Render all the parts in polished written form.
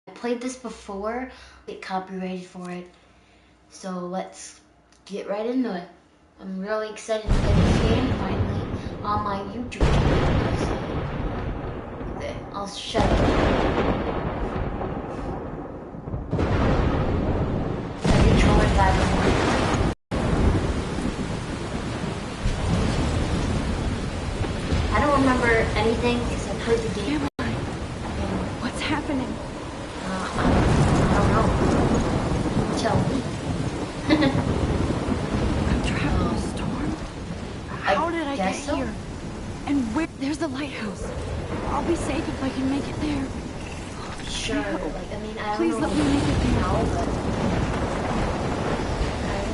I played this before, get copyrighted for it. So let's get right into it. I'm really excited to play this game finally on my YouTube channel. Okay, I'll shut up. The controller's bad. I don't remember anything because I played the game. What's happening? I don't know. Tell me. I'm trapped in a storm? How did I get guess so. here? And where? There's the lighthouse. I'll be safe if I can make it there. Sure. Like, I mean, I don't Please know. let me make it there. No, but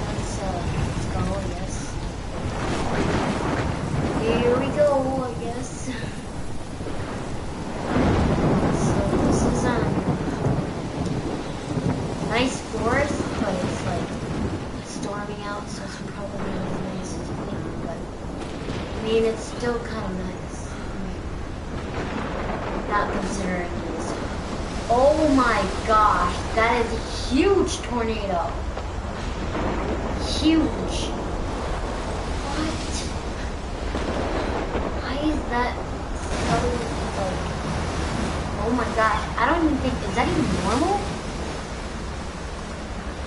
let's go, I guess. Here we go, I guess. So this is nice forest, but it's like storming out, so it's probably not as nice as you think. But I mean, it's still kind of nice. Not considering this. Oh my gosh, that is a huge tornado. Huge. What? Why is that so, like, oh my gosh, I don't even think, is that even normal?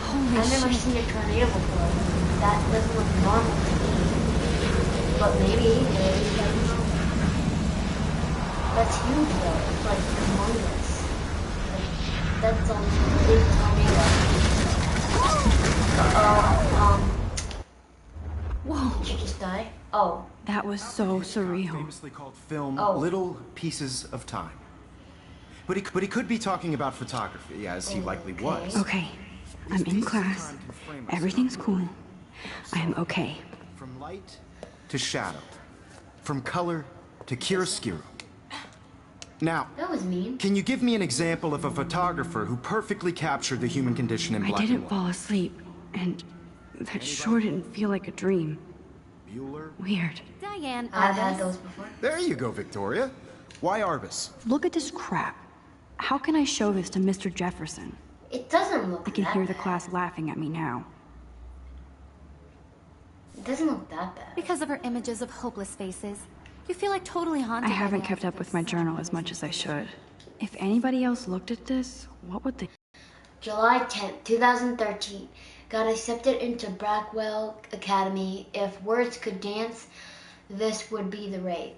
Holy I've never shit. seen a tornado before. That doesn't look normal to me. But maybe it is, I don't know. That's huge though, it's like humongous. Like, that's a big tornado. Whoa. Did you just die? Oh. That was so surreal. Famously called film Oh. Little Pieces of Time. But he could be talking about photography, as he likely was. Okay, I'm in class. Everything's cool. I am okay. From light to shadow. From color to chiaroscuro. Now, That was mean. can you give me an example of a photographer who perfectly captured the human condition in I black and didn't white? fall asleep, and that sure didn't feel like a dream. Bueller? Weird. Diane I've had Arbus. those before. There you go, Victoria. Why Arbus? Look at this crap. How can I show this to Mr. Jefferson? It doesn't look I can that hear the bad. class laughing at me now. It doesn't look that bad. Because of her images of hopeless faces. You feel like totally haunted I by haven't the kept up with my actors. journal as much as I should. If anybody else looked at this, what would they... July 10th, 2013. Got accepted into Blackwell Academy. If words could dance, this would be the rave.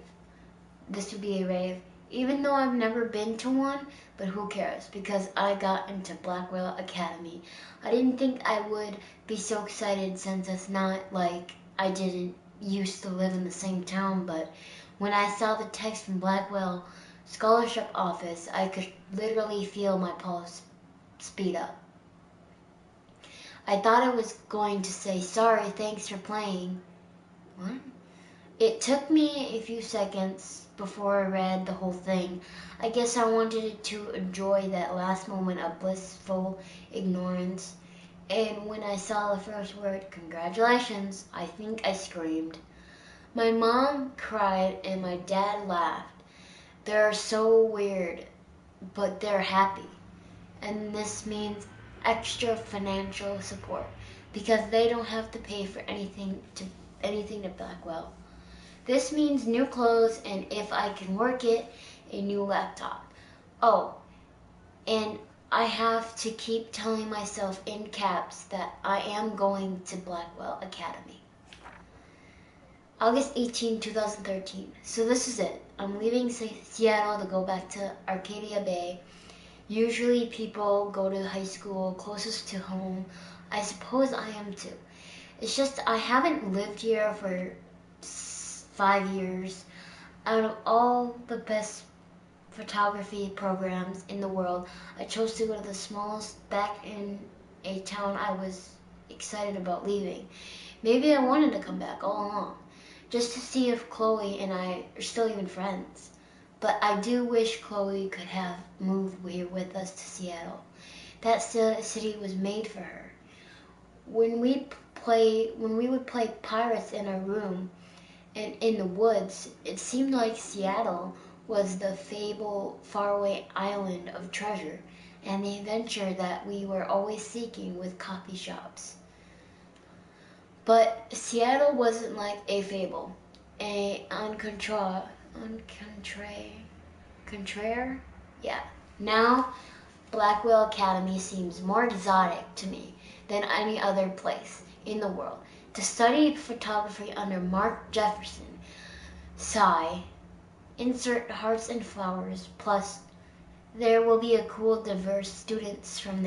This would be a rave. Even though I've never been to one, but who cares? Because I got into Blackwell Academy. I didn't think I would be so excited since it's not like I didn't used to live in the same town, but when I saw the text from Blackwell Scholarship Office, I could literally feel my pulse speed up. I thought I was going to say, sorry, thanks for playing. What? It took me a few seconds before I read the whole thing. I guess I wanted to enjoy that last moment of blissful ignorance. And when I saw the first word, congratulations, I think I screamed. My mom cried and my dad laughed. They're so weird, but they're happy. And this means extra financial support because they don't have to pay for anything to Blackwell. This means new clothes and, if I can work it, a new laptop. Oh, and I have to keep telling myself in caps that I am going to Blackwell Academy. August 18, 2013. So this is it. I'm leaving Seattle to go back to Arcadia Bay. Usually people go to high school closest to home. I suppose I am too. It's just I haven't lived here for 5 years. Out of all the best photography programs in the world, I chose to go to the smallest back in a town I was excited about leaving. Maybe I wanted to come back all along, just to see if Chloe and I are still even friends. But I do wish Chloe could have moved here with us to Seattle. That city was made for her. When we would play pirates in our room and in the woods, it seemed like Seattle was the fabled faraway island of treasure. and the adventure that we were always seeking with coffee shops. But Seattle wasn't like a fable. Contraire? Yeah. Now, Blackwell Academy seems more exotic to me than any other place in the world. To study photography under Mark Jefferson, Psy, insert hearts and flowers, plus there will be a cool, diverse students from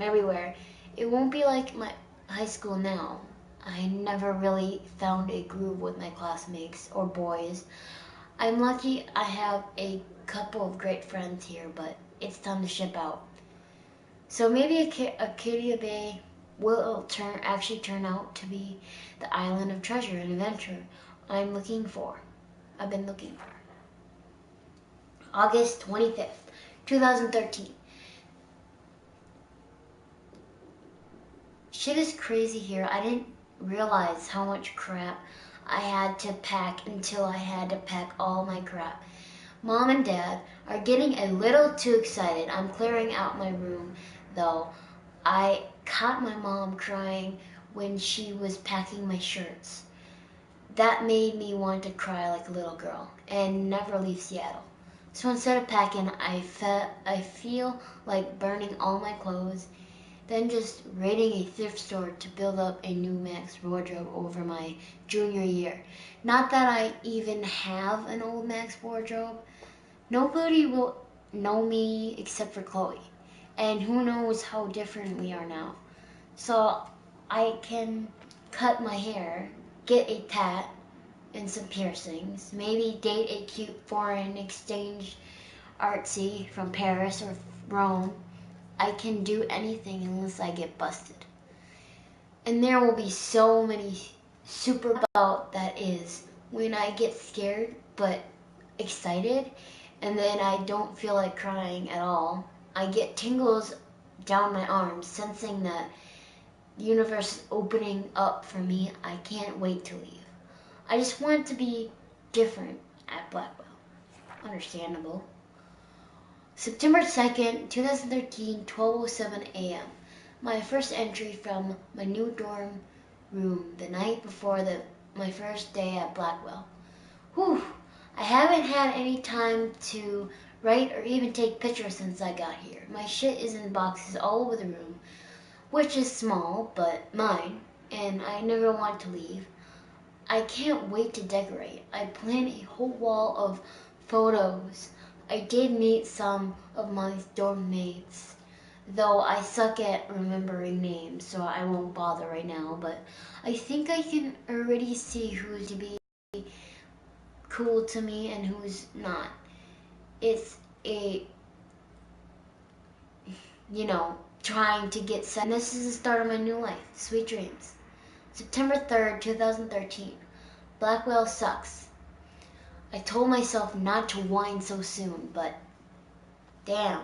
everywhere. It won't be like my high school now. I never really found a groove with my classmates or boys. I'm lucky I have a couple of great friends here, but it's time to ship out. So maybe Acadia Bay will actually turn out to be the island of treasure and adventure I've been looking for. August 25th, 2013. Shit is crazy here. I didn't realize how much crap I had to pack until I had to pack all my crap. Mom and Dad are getting a little too excited. I'm clearing out my room, though. I caught my mom crying when she was packing my shirts. That made me want to cry like a little girl and never leave Seattle. So instead of packing, I feel like burning all my clothes, then just raiding a thrift store to build up a new Max wardrobe over my junior year. Not that I even have an old Max wardrobe. Nobody will know me except for Chloe. And who knows how different we are now. So I can cut my hair, get a tat and some piercings, maybe date a cute foreign exchange artsy from Paris or Rome. I can do anything unless I get busted. And there will be so many super about that is when I get scared but excited and then I don't feel like crying at all. I get tingles down my arms, sensing that the universe is opening up for me. I can't wait to leave. I just want to be different at Blackwell. Understandable. September 2nd, 2013, 12:07 a.m. My first entry from my new dorm room the night before my first day at Blackwell. Whew! I haven't had any time to write or even take pictures since I got here. My shit is in boxes all over the room, which is small, but mine, and I never want to leave. I can't wait to decorate. I plan a whole wall of photos. I did meet some of my dorm mates, though I suck at remembering names, so I won't bother right now, but I think I can already see who's to be cool to me and who's not. It's trying to get set. And this is the start of my new life. Sweet dreams. September 3rd, 2013. Blackwell sucks. I told myself not to whine so soon, but damn.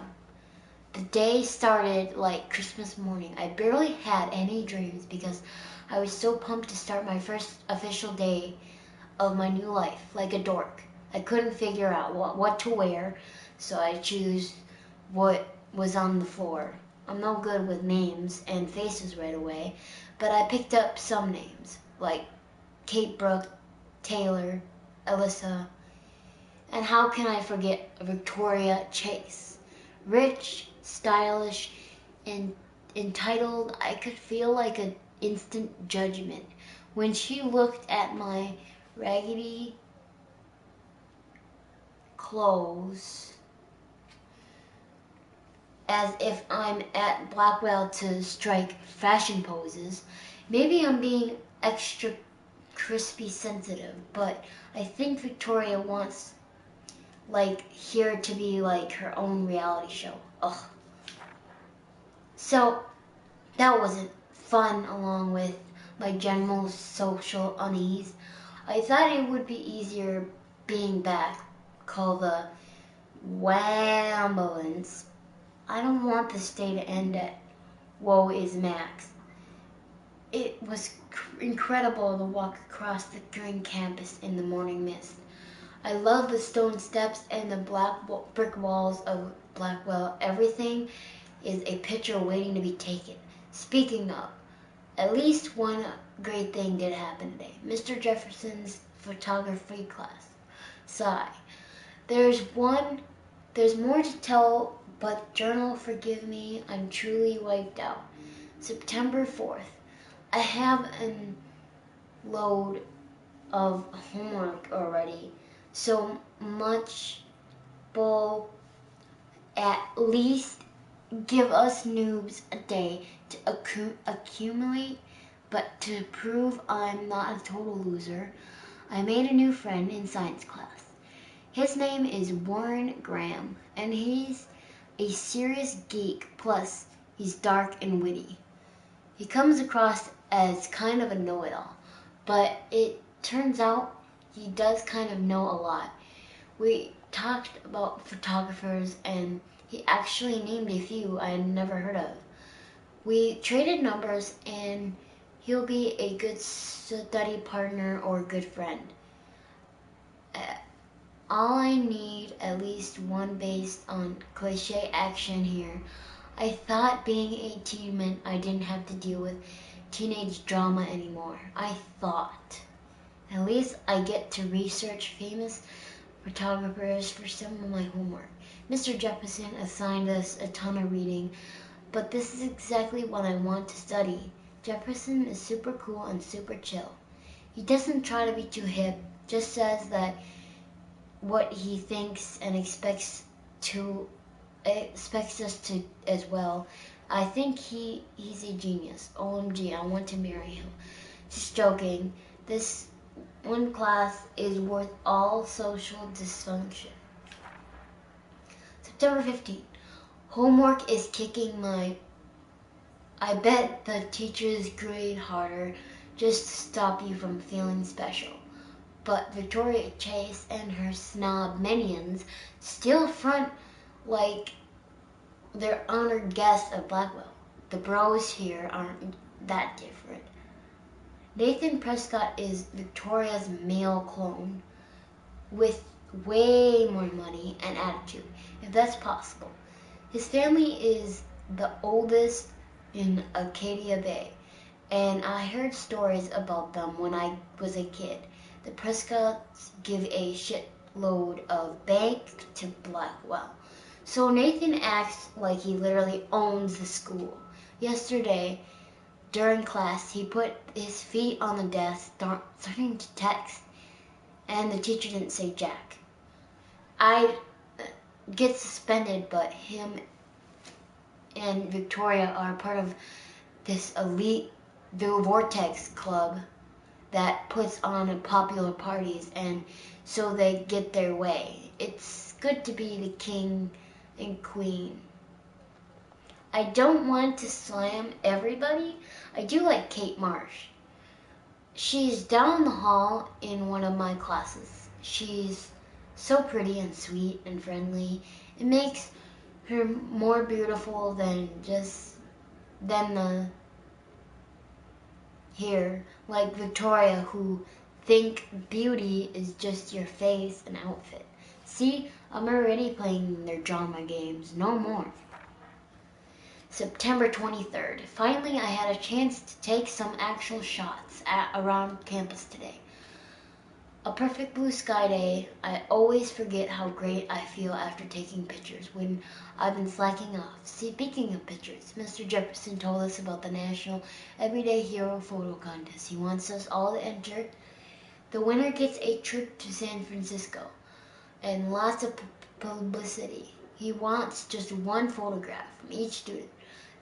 The day started like Christmas morning. I barely had any dreams because I was so pumped to start my first official day of my new life, like a dork. I couldn't figure out what to wear, so I chose what was on the floor. I'm no good with names and faces right away, but I picked up some names, like Kate Brooke, Taylor, Alyssa, and how can I forget Victoria Chase? Rich, stylish, and entitled. I could feel like an instant judgment when she looked at my raggedy clothes as if I'm at Blackwell to strike fashion poses. Maybe I'm being extra crispy sensitive, but I think Victoria wants here to be like her own reality show. Ugh. So that wasn't fun along with my general social unease. I thought it would be easier being back, called the Wambulance. I don't want this day to end at Woe is Max. It was incredible to walk across the green campus in the morning mist. I love the stone steps and the black brick walls of Blackwell. Everything is a picture waiting to be taken. Speaking of, at least one great thing did happen today. Mr. Jefferson's photography class. Sigh. There's more to tell, but journal, forgive me, I'm truly wiped out. September 4th. I have a load of homework already. So much bull. At least give us noobs a day to accumulate, but to prove I'm not a total loser, I made a new friend in science class. His name is Warren Graham, and he's a serious geek, plus he's dark and witty. He comes across as kind of a know-it-all, but it turns out he does kind of know a lot. We talked about photographers, and he actually named a few I had never heard of. We traded numbers, and he'll be a good study partner or good friend. All I need, at least one based on cliche action here. I thought being 18 meant I didn't have to deal with teenage drama anymore. I thought. At least I get to research famous photographers for some of my homework. Mr. Jefferson assigned us a ton of reading, but this is exactly what I want to study. Jefferson is super cool and super chill. He doesn't try to be too hip, just says that what he thinks and expects us to as well. I think he's a genius. OMG, I want to marry him. Just joking. This one class is worth all social dysfunction. September 15th. Homework is kicking my... I bet the teachers grade harder just to stop you from feeling special. But Victoria Chase and her snob minions still front like they're honored guests of Blackwell. The bros here aren't that different. Nathan Prescott is Victoria's male clone with way more money and attitude, if that's possible. His family is the oldest in Acadia Bay, and I heard stories about them when I was a kid. The Prescotts give a shitload of bank to Blackwell. So Nathan acts like he literally owns the school. Yesterday, during class, he put his feet on the desk, starting to text, and the teacher didn't say jack. I'd get suspended, but him and Victoria are part of this elite Blue Vortex club that puts on popular parties, and so they get their way. It's good to be the king and queen. I don't want to slam everybody. I do like Kate Marsh. She's down the hall in one of my classes. She's so pretty and sweet and friendly. It makes her more beautiful than the here, like Victoria, who think beauty is just your face and outfit. See, I'm already playing their drama games. No more. September 23rd. Finally, I had a chance to take some actual shots around campus today. A perfect blue sky day. I always forget how great I feel after taking pictures when I've been slacking off. Speaking of pictures, Mr. Jefferson told us about the National Everyday Hero Photo Contest. He wants us all to enter. The winner gets a trip to San Francisco and lots of publicity. He wants just one photograph from each student.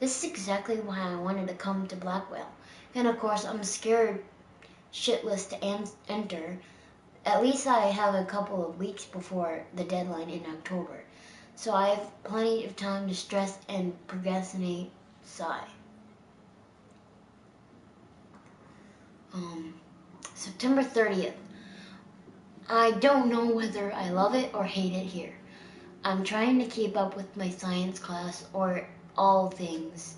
This is exactly why I wanted to come to Blackwell. And of course, I'm scared shitless to enter. At least I have a couple of weeks before the deadline in October. So I have plenty of time to stress and procrastinate. Sigh. September 30th. I don't know whether I love it or hate it here. I'm trying to keep up with my science class or all things.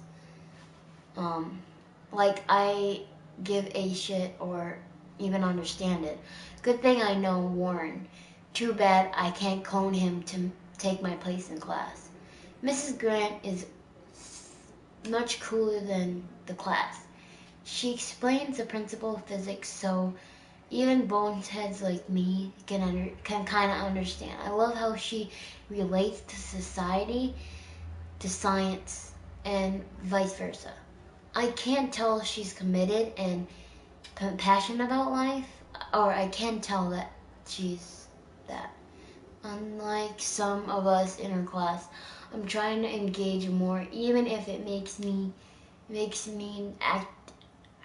Like I give a shit or even understand it. Good thing I know Warren. Too bad I can't clone him to take my place in class. Mrs. Grant is much cooler than the class. She explains the principle of physics so even boneheads like me can kind of understand. I love how she relates to society, to science, and vice versa. I can't tell she's committed and passionate about life, or I can tell that she's that. Unlike some of us in her class, I'm trying to engage more, even if it makes me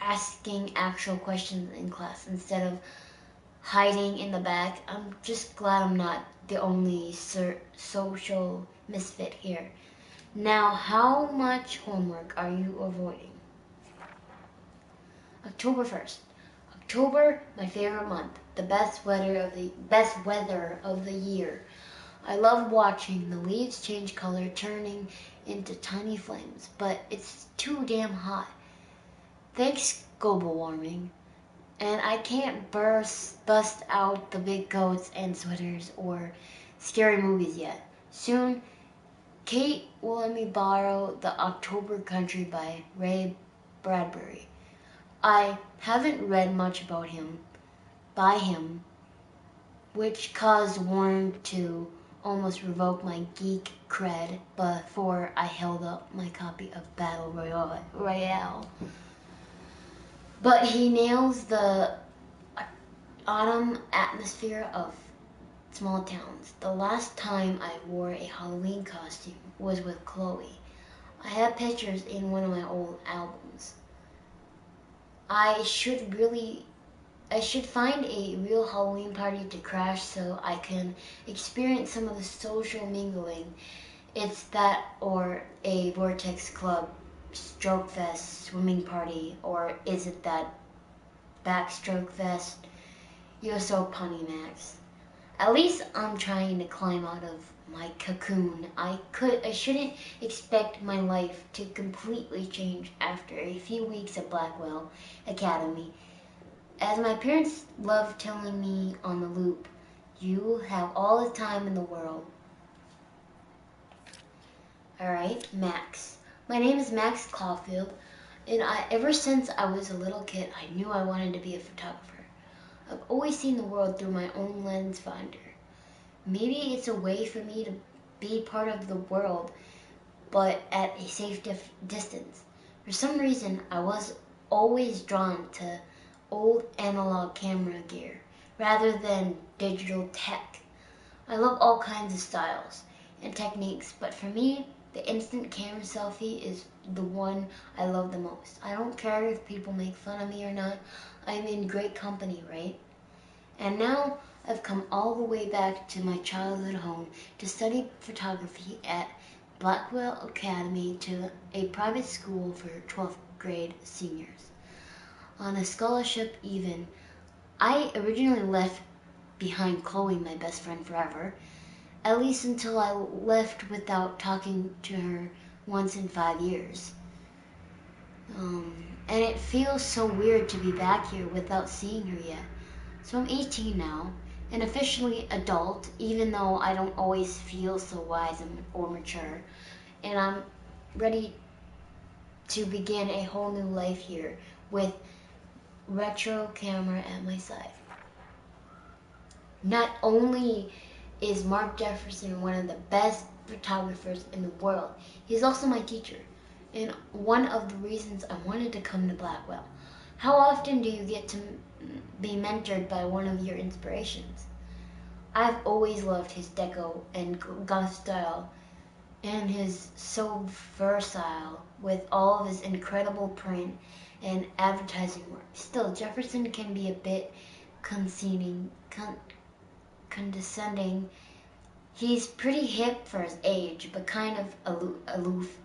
asking actual questions in class instead of hiding in the back. I'm just glad I'm not the only social misfit here. Now, how much homework are you avoiding? October 1st. October, my favorite month. The best weather of the year. I love watching the leaves change color, turning into tiny flames, but it's too damn hot. Thanks, global warming. And I can't bust out the big coats and sweaters or scary movies yet. Soon, Kate will let me borrow The October Country by Ray Bradbury. I haven't read much by him, which caused Warren to almost revoke my geek cred before I held up my copy of Battle Royale. But he nails the autumn atmosphere of small towns. The last time I wore a Halloween costume was with Chloe. I have pictures in one of my old albums. I should find a real Halloween party to crash so I can experience some of the social mingling. It's that or a Vortex Club Stroke Fest swimming party, or is it that Backstroke Fest? You're so punny, Max. At least I'm trying to climb out of my cocoon. I shouldn't expect my life to completely change after a few weeks at Blackwell Academy. As my parents love telling me on the loop, you have all the time in the world. Alright, Max. My name is Max Caulfield, and ever since I was a little kid, I knew I wanted to be a photographer. I've always seen the world through my own lens finder. Maybe it's a way for me to be part of the world, but at a safe distance. For some reason, I was always drawn to old analog camera gear rather than digital tech. I love all kinds of styles and techniques, but for me, the instant camera selfie is the one I love the most. I don't care if people make fun of me or not. I'm in great company, right? And now I've come all the way back to my childhood home to study photography at Blackwell Academy, to a private school for 12th grade seniors. On a scholarship even. I originally left behind Chloe, my best friend, forever. At least until I left without talking to her once in 5 years. And it feels so weird to be back here without seeing her yet. So I'm 18 now, and officially adult, even though I don't always feel so wise or mature. And I'm ready to begin a whole new life here with retro camera at my side. Not only is Mark Jefferson one of the best photographers in the world, he's also my teacher, and one of the reasons I wanted to come to Blackwell. How often do you get to be mentored by one of your inspirations? I've always loved his deco and goth style, and his so versatile with all of his incredible print and advertising work. Still, Jefferson can be a bit condescending. He's pretty hip for his age, but kind of aloof,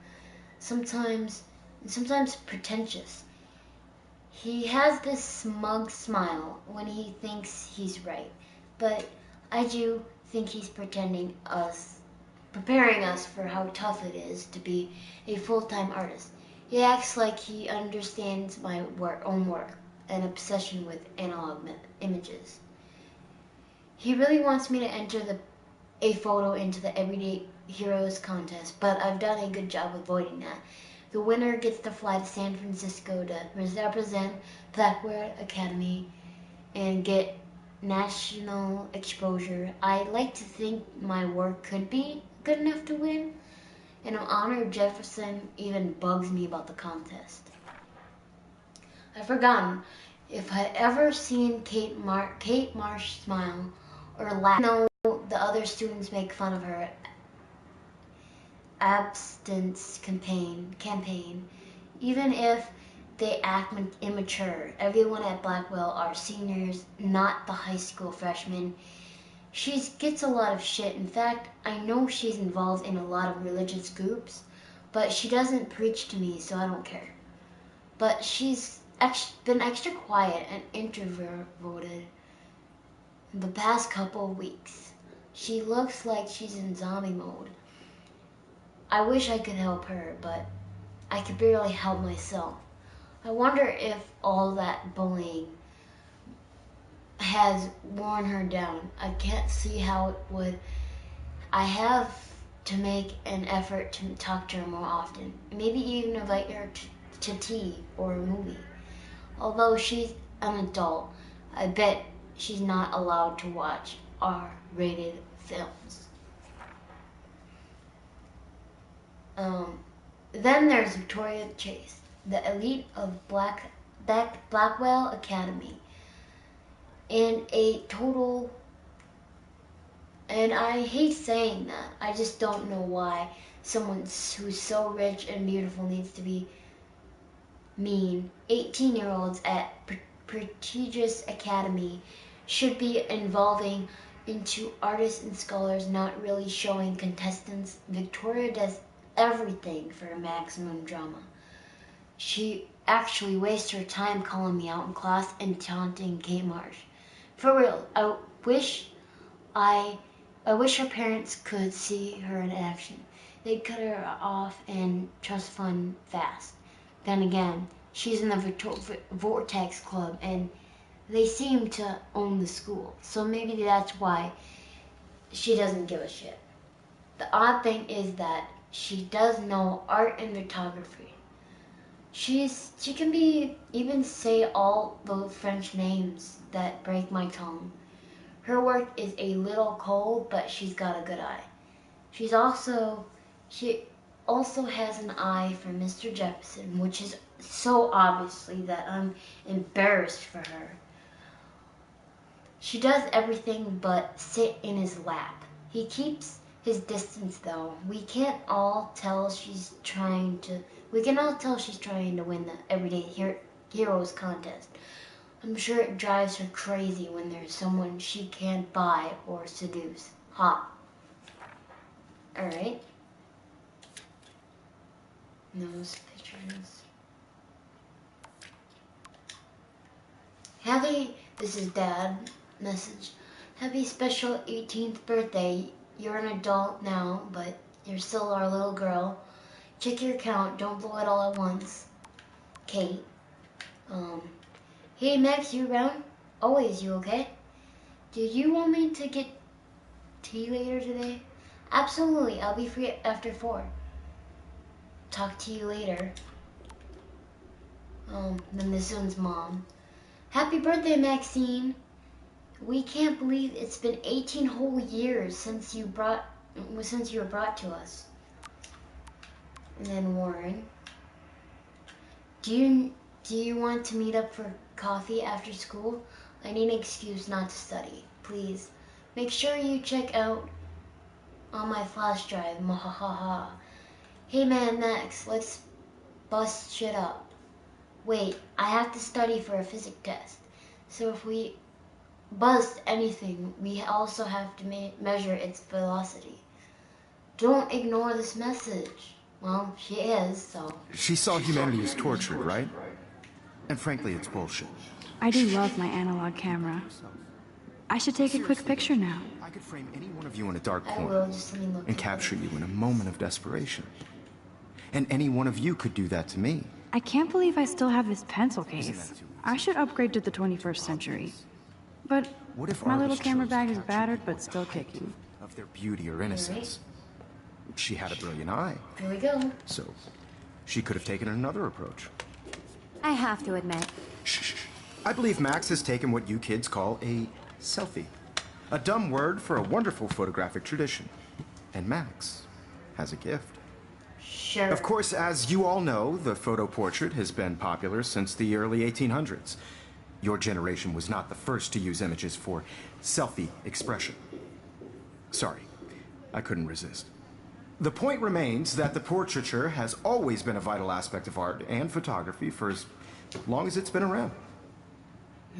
sometimes pretentious. He has this smug smile when he thinks he's right, but I do think he's preparing us for how tough it is to be a full-time artist. He acts like he understands my own work, an obsession with analog images. He really wants me to enter a photo into the Everyday Heroes contest, but I've done a good job avoiding that. The winner gets to fly to San Francisco to represent Blackwell Academy and get national exposure. I like to think my work could be good enough to win, and I'm honored Jefferson even bugs me about the contest. I've forgotten if I'd ever seen Kate Marsh smile or laugh. No, the other students make fun of her abstinence campaign. Even if they act immature, everyone at Blackwell are seniors, not the high school freshmen. She gets a lot of shit. In fact, I know she's involved in a lot of religious groups, but she doesn't preach to me, so I don't care. But she's been extra quiet and introverted the past couple of weeks. She looks like she's in zombie mode. I wish I could help her, but I could barely help myself. I wonder if all that bullying has worn her down. I can't see how it would. I have to make an effort to talk to her more often. Maybe even invite her to tea or a movie. Although she's an adult, I bet she's not allowed to watch R-rated films. Then there's Victoria Chase, the elite of Blackwell Academy, and I hate saying that. I just don't know why someone who's so rich and beautiful needs to be mean. 18-year-olds at prestigious academy should be involving into artists and scholars, not really showing contestants. Victoria does everything for maximum drama. She actually wastes her time calling me out in class and taunting Kate Marsh. For real, I wish her parents could see her in action. They'd cut her off and trust fund fast. Then again, she's in the Vortex Club and they seem to own the school. So maybe that's why she doesn't give a shit. The odd thing is that she does know art and photography. She can even say all those French names that break my tongue. Her work is a little cold, but she's got a good eye. She also has an eye for Mr. Jefferson, which is so obviously that I'm embarrassed for her. She does everything but sit in his lap. He keeps his distance though. We can all tell she's trying to win the Everyday Heroes contest. I'm sure it drives her crazy when there's someone she can't buy or seduce. Hot. Alright. Those pictures. This is Dad message. Happy special 18th birthday. You're an adult now, but you're still our little girl. Check your account. Don't blow it all at once. Kate. Hey Max, you around? Always, you okay? Do you want me to get tea later today? Absolutely, I'll be free after 4. Talk to you later. Then this one's Mom. Happy birthday, Maxine. We can't believe it's been 18 whole years since you were brought to us. And then Warren. Do you want to meet up for coffee after school? I need an excuse not to study. Please. Make sure you check out on my flash drive. Mahahaha. Hey man, Max, let's bust shit up. Wait, I have to study for a physics test. So if we bust anything, we also have to measure its velocity. Don't ignore this message. Well, she is, so... She saw humanity as tortured, right? And frankly, it's bullshit. I do love my analog camera. I should take a quick picture now. I could frame any one of you in a dark I corner will, just let me look and capture you in a moment of desperation. And any one of you could do that to me. I can't believe I still have this pencil case. I should upgrade to the 21st century. But What if my little artists camera chose bag to is capture battered people but still independent kicking. of their beauty or innocence? She had a brilliant eye, Here we go. so she could have taken another approach. I have to admit, Shh. I believe Max has taken what you kids call a selfie. A dumb word for a wonderful photographic tradition. And Max has a gift. Sure. Of course, as you all know, the photo portrait has been popular since the early 1800s. Your generation was not the first to use images for selfie expression. Sorry, I couldn't resist. The point remains that the portraiture has always been a vital aspect of art and photography for as long as it's been around.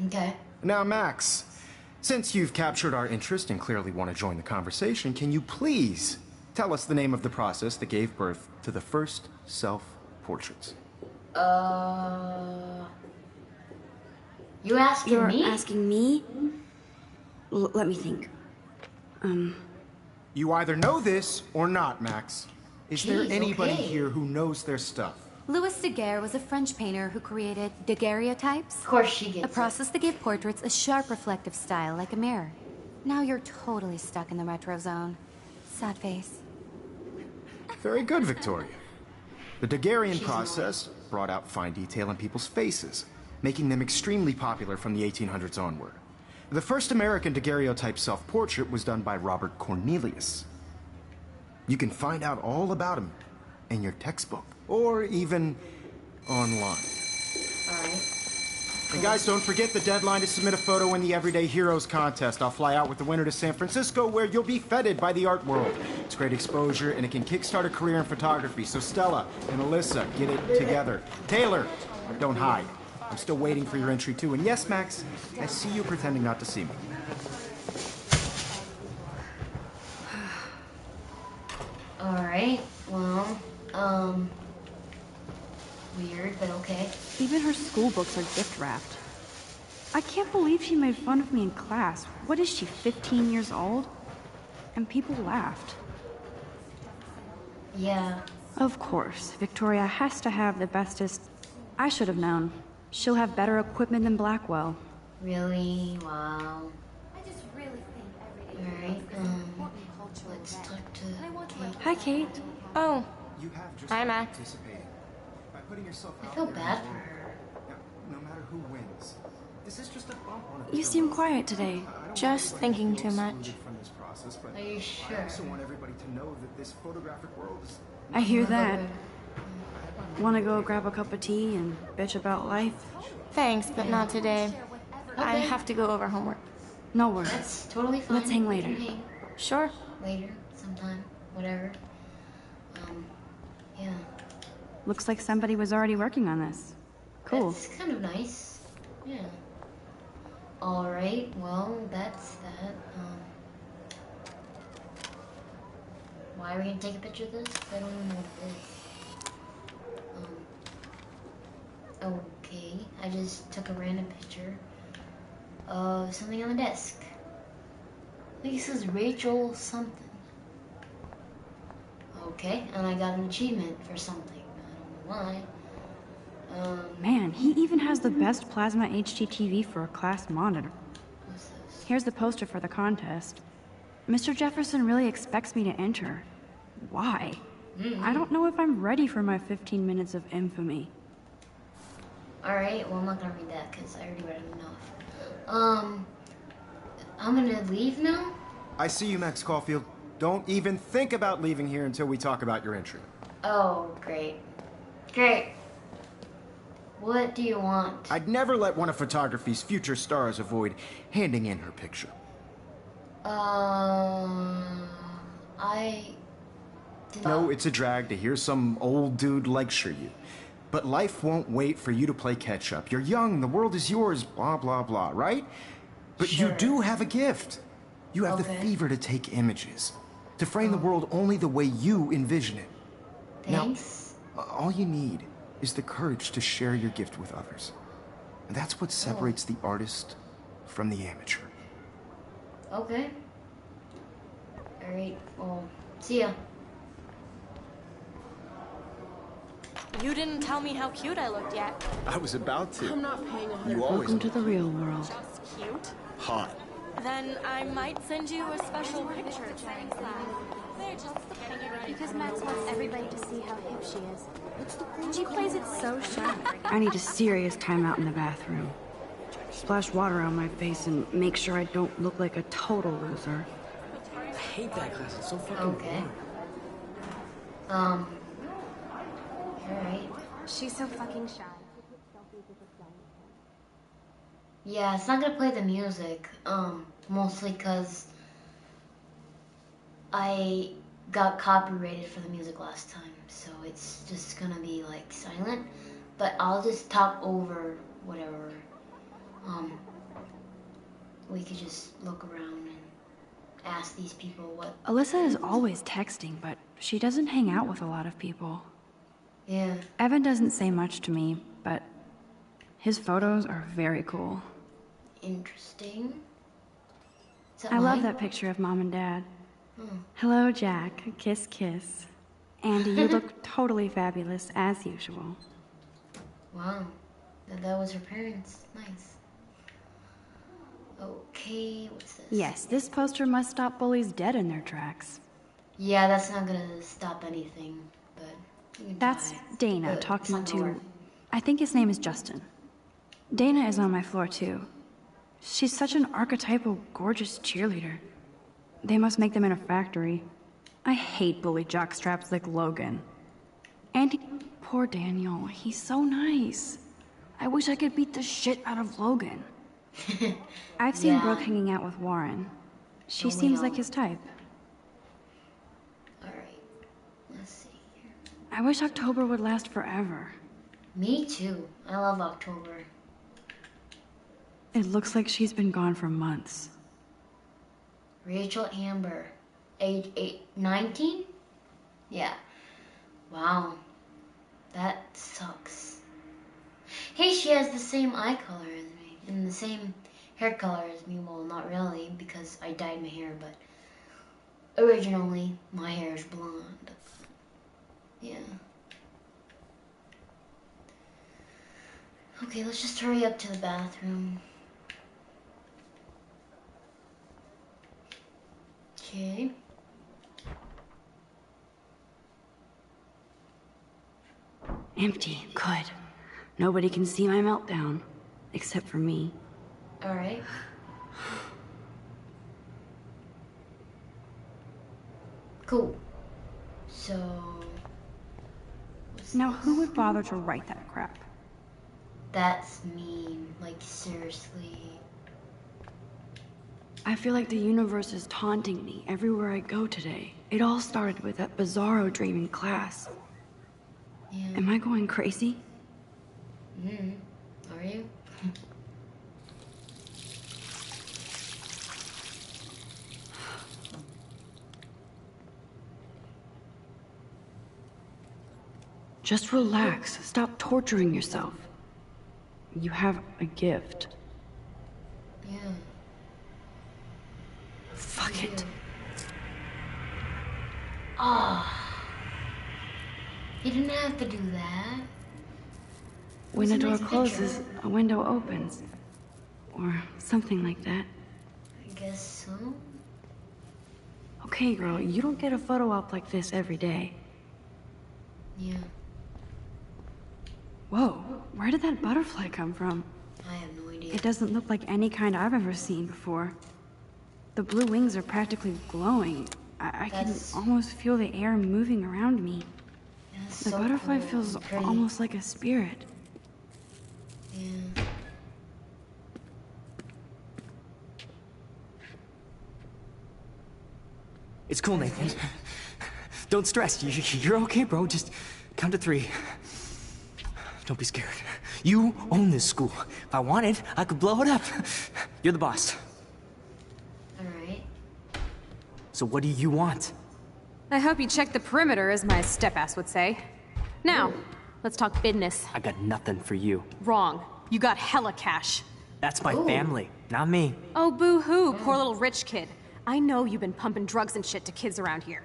Okay. Now, Max, since you've captured our interest and clearly want to join the conversation, can you please tell us the name of the process that gave birth to the first self-portraits? You asking You're me? asking me? Let me think. You either know this or not, Max. Is there Jeez, anybody okay. here who knows their stuff? Louis Daguerre was a French painter who created daguerreotypes, Of course she gets a process that gave portraits a sharp reflective style like a mirror. Now you're totally stuck in the retro zone. Sad face. Very good, Victoria. The Daguerrean process brought out fine detail in people's faces, making them extremely popular from the 1800s onward. The first American daguerreotype self-portrait was done by Robert Cornelius. You can find out all about him in your textbook, or even online. Alright. And guys, don't forget the deadline to submit a photo in the Everyday Heroes contest. I'll fly out with the winner to San Francisco, where you'll be feted by the art world. It's great exposure, and it can kickstart a career in photography. So Stella and Alyssa, get it together. Taylor, don't hide. I'm still waiting for your entry, too. And yes, Max, I see you pretending not to see me. Alright, well, weird, but okay. Even her school books are gift wrapped. I can't believe she made fun of me in class. What is she, 15 years old? And people laughed. Yeah. Of course, Victoria has to have the bestest. I should have known. She'll have better equipment than Blackwell. Really? Wow. I just really think everyday Alright, is an important cultural let's event. talk to And I want to Kate. Hi, Kate. Oh, You have just Hi, Max. participated. By putting yourself I out feel there in bad the for world. her. No matter who wins, this is just a bump on a You seem quiet today. just thinking too much. From this process, but Are you I sure? also want everybody to know that this photographic world is I hear that. Wanna go grab a cup of tea and bitch about life? Thanks, but not today. I Okay. have to go over homework. No worries. That's totally fine. Let's hang We later. can hang Sure. later, sometime, whatever. Yeah. Looks like somebody was already working on this. Cool. That's kind of nice. Yeah. Alright, well, that's that. Why are we gonna take a picture of this? I don't even know what it is. Okay, I just took a random picture of something on the desk. I think it says Rachel something. Okay, and I got an achievement for something. I don't know why. Man, he even has the best plasma HDTV for a class monitor. What's this? Here's the poster for the contest. Mr. Jefferson really expects me to enter. Why? I don't know if I'm ready for my 15 minutes of infamy. Alright, well, I'm not gonna read that because I already read enough. I'm gonna leave now? I see you, Max Caulfield. Don't even think about leaving here until we talk about your entry. Oh, great. Great. What do you want? I'd never let one of photography's future stars avoid handing in her picture. I... No, it's a drag to hear some old dude lecture you. But life won't wait for you to play catch up. You're young, the world is yours, blah, blah, blah, right? But Sure. you do have a gift. You have the Okay. fever to take images, to frame the world only the way you envision it. Thanks. All you need is the courage to share your gift with others. And that's what separates the artist from the amateur. Okay. Alright, well, see ya. You didn't tell me how cute I looked yet. I was about to. I'm not paying You always Welcome to the real world. Just cute. hot. Then I might send you a special picture during class. They're just kidding. Because Max wants everybody to see how hip she is. She plays it so shy. I need a serious timeout in the bathroom. Splash water on my face and make sure I don't look like a total loser. I hate that class. It's so fucking Okay. boring. Alright. She's so fucking shy. Yeah, it's not gonna play the music, mostly because I got copyrighted for the music last time, so it's just gonna be like silent, but I'll just talk over whatever. We could just look around and ask these people what. Alyssa is always texting, but she doesn't hang out with a lot of people. Yeah. Evan doesn't say much to me, but his photos are very cool. Interesting. Is that I love mine? that picture of Mom and Dad. Hello, Jack. Kiss, kiss. Andy, you look totally fabulous, as usual. Wow. That was her parents. Nice. Okay, what's this? Yes, this poster must stop bullies dead in their tracks. Yeah, that's not gonna stop anything, but you can That's try. Dana But it's talking not gonna to... work. I think his name is Justin. Dana is on my floor, too. She's such an archetypal, gorgeous cheerleader. They must make them in a factory. I hate bully jockstraps like Logan. And poor Daniel, he's so nice. I wish I could beat the shit out of Logan. I've seen Yeah. Brooke hanging out with Warren. She Don't we seems all? like his type. Alright, let's see here. I wish October would last forever. Me too. I love October. It looks like she's been gone for months. Rachel Amber, age 19? Yeah. Wow. That sucks. Hey, she has the same eye color as me, and the same hair color as me. Well, not really, because I dyed my hair, but originally, my hair is blonde. Yeah. Okay, let's just hurry up to the bathroom. Okay. Empty. Good. Nobody can see my meltdown. Except for me. Alright. Cool. So... Now, who would bother to write that crap? That's mean. Like, seriously. I feel like the universe is taunting me everywhere I go today. It all started with that bizarro dream in class. Yeah. Am I going crazy? Are you? Just relax. Stop torturing yourself. You have a gift. Yeah. Fuck it. You didn't have to do that. When It's a a door nice closes, picture. a window opens. Or something like that. I guess so. Okay, girl, you don't get a photo op like this every day. Yeah. Whoa, where did that butterfly come from? I have no idea. It doesn't look like any kind I've ever seen before. The blue wings are practically glowing. I can That's- almost feel the air moving around me. That's The so butterfly cool feels and pretty. almost like a spirit. Yeah. It's cool, Nathan. Don't stress. You're okay, bro. Just count to 3. Don't be scared. You own this school. If I wanted, I could blow it up. You're the boss. Alright. So what do you want? I hope you checked the perimeter, as my step-ass would say. Now, let's talk business. I got nothing for you. Wrong. You got hella cash. That's my Ooh. family, not me. Oh, boo-hoo, poor little rich kid. I know you've been pumping drugs and shit to kids around here.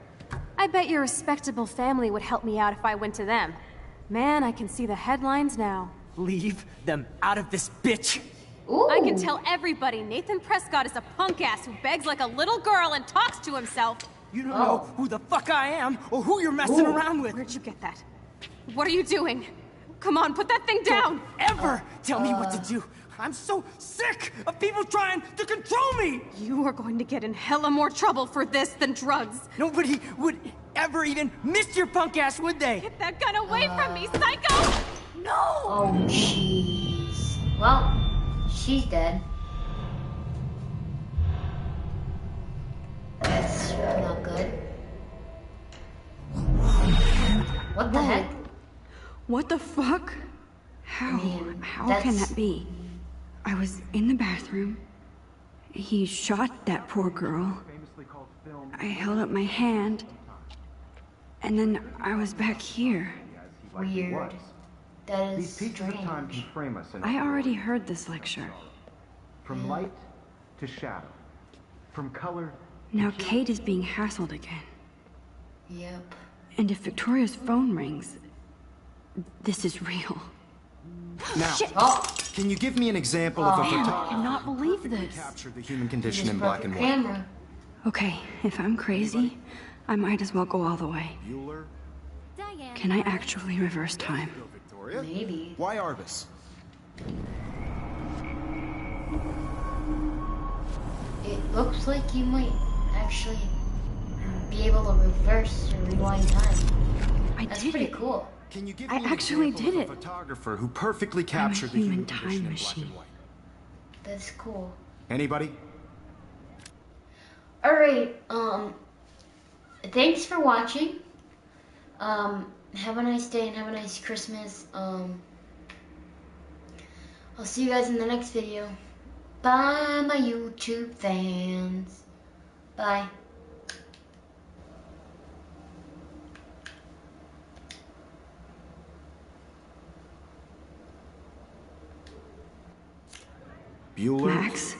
I bet your respectable family would help me out if I went to them. Man, I can see the headlines now. Leave them out of this bitch. Ooh. I can tell everybody Nathan Prescott is a punk ass who begs like a little girl and talks to himself. You don't know who the fuck I am or who you're messing around with. Where'd you get that? What are you doing? Come on, put that thing down! Ever tell me what to do. I'm so sick of people trying to control me. You are going to get in hella more trouble for this than drugs. Nobody would ever even miss your punk ass, would they? Get that gun away from me, psycho! No! Oh, jeez. Well, she's dead. That's not good. What the heck? What the fuck? How? mean, How can that's- that be? I was in the bathroom. He shot that poor girl. I held up my hand. And then I was back here. Weird. That is These pieces of time strange. can frame us in I already heard this lecture. from light to shadow, from color. Now Kate is being hassled again. Yep. And if Victoria's phone rings, this is real. Now, Oh, can you give me an example of a I photographer cannot believe this. capture the human you condition just in broke black your and white? camera. Okay, if I'm crazy, I might as well go all the way. Bueller, Diane. Can I actually reverse time? Victoria. Maybe. Why Arbus? It looks like you might actually be able to reverse or rewind time. I That's did pretty it. cool. Can you give I me an actually example did of a it. photographer who perfectly captured the human human time condition in black machine. and white? That's cool. Anybody? Alright, thanks for watching. Have a nice day and have a nice Christmas. I'll see you guys in the next video. Bye, my YouTube fans. Bye. Bueller. Max,